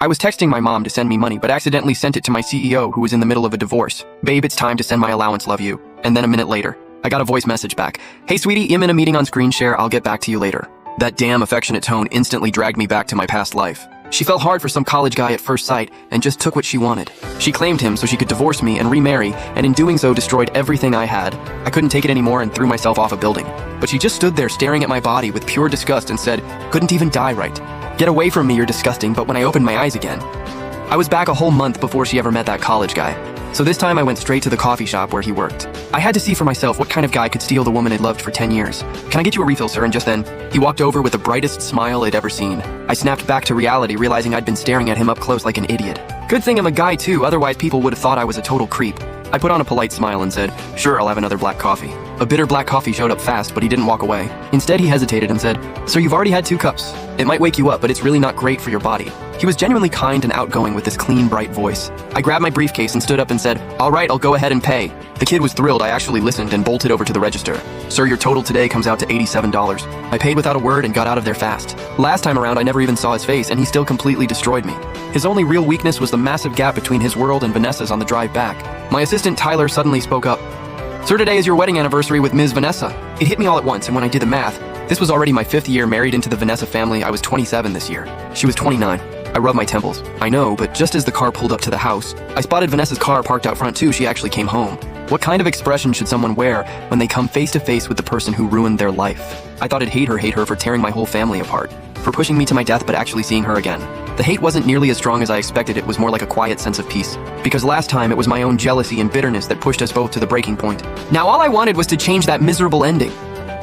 I was texting my mom to send me money, but accidentally sent it to my CEO who was in the middle of a divorce. Babe, it's time to send my allowance, love you. And then a minute later, I got a voice message back. Hey sweetie, I'm in a meeting on screen share, I'll get back to you later. That damn affectionate tone instantly dragged me back to my past life. She fell hard for some college guy at first sight and just took what she wanted. She claimed him so she could divorce me and remarry, and in doing so destroyed everything I had. I couldn't take it anymore and threw myself off a building. But she just stood there staring at my body with pure disgust and said, couldn't even die right. Get away from me, you're disgusting. But when I opened my eyes again, I was back a whole month before she ever met that college guy. So this time I went straight to the coffee shop where he worked. I had to see for myself what kind of guy could steal the woman I'd loved for 10 years. Can I get you a refill, sir? And just then, he walked over with the brightest smile I'd ever seen. I snapped back to reality, realizing I'd been staring at him up close like an idiot. Good thing I'm a guy too, otherwise people would have thought I was a total creep. I put on a polite smile and said, sure, I'll have another black coffee. A bitter black coffee showed up fast, but he didn't walk away. Instead, he hesitated and said, sir, you've already had 2 cups. It might wake you up, but it's really not great for your body. He was genuinely kind and outgoing with this clean, bright voice. I grabbed my briefcase and stood up and said, all right, I'll go ahead and pay. The kid was thrilled. I actually listened and bolted over to the register. Sir, your total today comes out to $87. I paid without a word and got out of there fast. Last time around, I never even saw his face, and he still completely destroyed me. His only real weakness was the massive gap between his world and Vanessa's on the drive back. My assistant Tyler suddenly spoke up. Sir, today is your wedding anniversary with Ms. Vanessa. It hit me all at once, and when I did the math, this was already my 5th year married into the Vanessa family. I was 27 this year. She was 29. I rubbed my temples. I know, but just as the car pulled up to the house, I spotted Vanessa's car parked out front too. She actually came home. What kind of expression should someone wear when they come face to face with the person who ruined their life? I thought I'd hate her for tearing my whole family apart, for pushing me to my death but actually seeing her again. The hate wasn't nearly as strong as I expected. It was more like a quiet sense of peace. Because last time it was my own jealousy and bitterness that pushed us both to the breaking point. Now all I wanted was to change that miserable ending.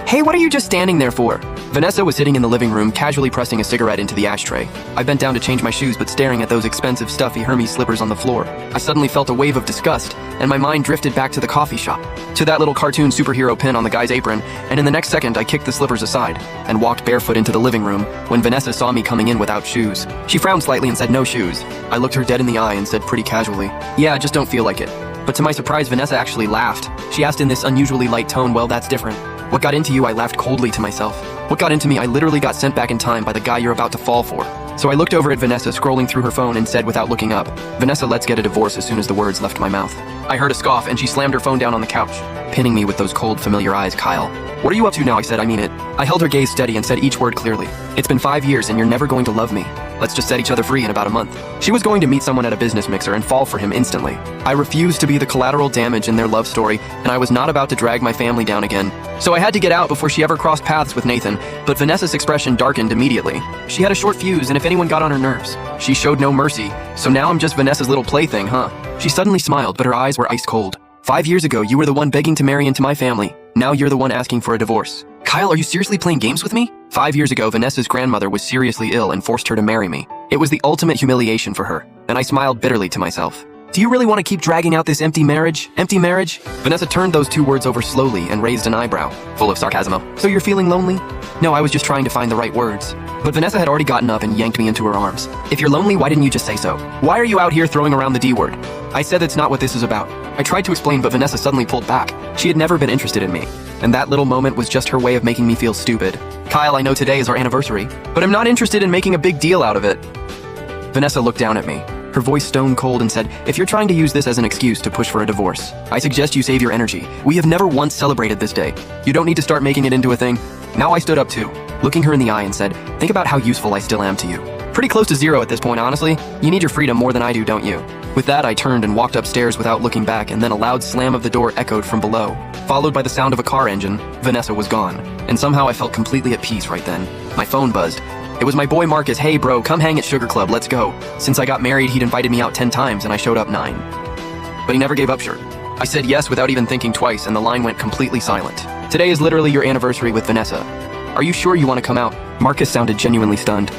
Hey, what are you just standing there for? Vanessa was sitting in the living room, casually pressing a cigarette into the ashtray. I bent down to change my shoes, but staring at those expensive, stuffy Hermes slippers on the floor, I suddenly felt a wave of disgust, and my mind drifted back to the coffee shop, to that little cartoon superhero pin on the guy's apron, and in the next second, I kicked the slippers aside and walked barefoot into the living room when Vanessa saw me coming in without shoes. She frowned slightly and said, no shoes. I looked her dead in the eye and said pretty casually, yeah, I just don't feel like it. But to my surprise, Vanessa actually laughed. She asked in this unusually light tone, well, that's different. What got into you? I laughed coldly to myself. What got into me? I literally got sent back in time by the guy you're about to fall for. So I looked over at Vanessa, scrolling through her phone, and said without looking up, Vanessa, let's get a divorce, as soon as the words left my mouth. I heard a scoff, and she slammed her phone down on the couch, pinning me with those cold, familiar eyes. Kyle, what are you up to now? I said, I mean it. I held her gaze steady and said each word clearly. It's been 5 years and you're never going to love me. Let's just set each other free in about a month. She was going to meet someone at a business mixer and fall for him instantly. I refused to be the collateral damage in their love story, and I was not about to drag my family down again. So I had to get out before she ever crossed paths with Nathan, but Vanessa's expression darkened immediately. She had a short fuse, and if anyone got on her nerves, she showed no mercy. So now I'm just Vanessa's little plaything, huh? She suddenly smiled, but her eyes were ice cold. 5 years ago, you were the one begging to marry into my family. Now you're the one asking for a divorce. Kyle, are you seriously playing games with me? 5 years ago, Vanessa's grandmother was seriously ill and forced her to marry me. It was the ultimate humiliation for her, and I smiled bitterly to myself. Do you really want to keep dragging out this empty marriage? Empty marriage? Vanessa turned those 2 words over slowly and raised an eyebrow, full of sarcasm. So you're feeling lonely? No, I was just trying to find the right words. But Vanessa had already gotten up and yanked me into her arms. If you're lonely, why didn't you just say so? Why are you out here throwing around the D word? I said that's not what this is about. I tried to explain, but Vanessa suddenly pulled back. She had never been interested in me, and that little moment was just her way of making me feel stupid. Kyle, I know today is our anniversary, but I'm not interested in making a big deal out of it. Vanessa looked down at me, her voice stone cold, and said, if you're trying to use this as an excuse to push for a divorce, I suggest you save your energy. We have never once celebrated this day. You don't need to start making it into a thing. Now I stood up too, looking her in the eye and said, think about how useful I still am to you. Pretty close to zero at this point, honestly. You need your freedom more than I do, don't you? With that, I turned and walked upstairs without looking back, and then a loud slam of the door echoed from below, followed by the sound of a car engine. Vanessa was gone, and somehow I felt completely at peace right then. My phone buzzed. It was my boy Marcus. Hey bro, come hang at Sugar Club, let's go. Since I got married, he'd invited me out 10 times and I showed up 9. But he never gave up, sure. I said yes without even thinking twice, and the line went completely silent. Today is literally your anniversary with Vanessa. Are you sure you want to come out? Marcus sounded genuinely stunned.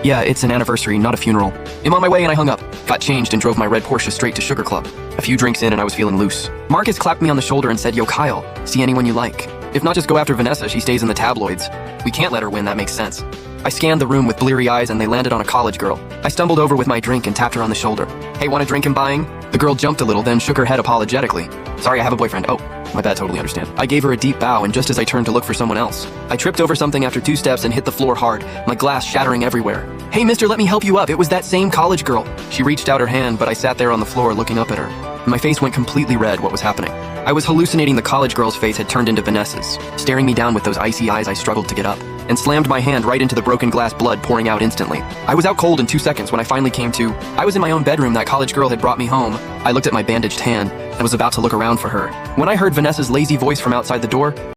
Yeah, it's an anniversary, not a funeral. I'm on my way, and I hung up, got changed, and drove my red Porsche straight to Sugar Club. A few drinks in and I was feeling loose. Marcus clapped me on the shoulder and said, yo Kyle, see anyone you like. If not, just go after Vanessa, she stays in the tabloids. We can't let her win, that makes sense. I scanned the room with bleary eyes and they landed on a college girl. I stumbled over with my drink and tapped her on the shoulder. Hey, want a drink I'm buying? The girl jumped a little, then shook her head apologetically. Sorry, I have a boyfriend. Oh, My bad, totally understand. I gave her a deep bow, and just as I turned to look for someone else, I tripped over something after 2 steps and hit the floor hard, my glass shattering everywhere. Hey mister, let me help you up. It was that same college girl. She reached out her hand, but I sat there on the floor looking up at her. My face went completely red. What was happening? I was hallucinating the college girl's face had turned into Vanessa's. Staring me down with those icy eyes, I struggled to get up and slammed my hand right into the broken glass, blood pouring out instantly. I was out cold in 2 seconds when I finally came to. I was in my own bedroom. That college girl had brought me home. I looked at my bandaged hand and was about to look around for her when I heard Vanessa's lazy voice from outside the door.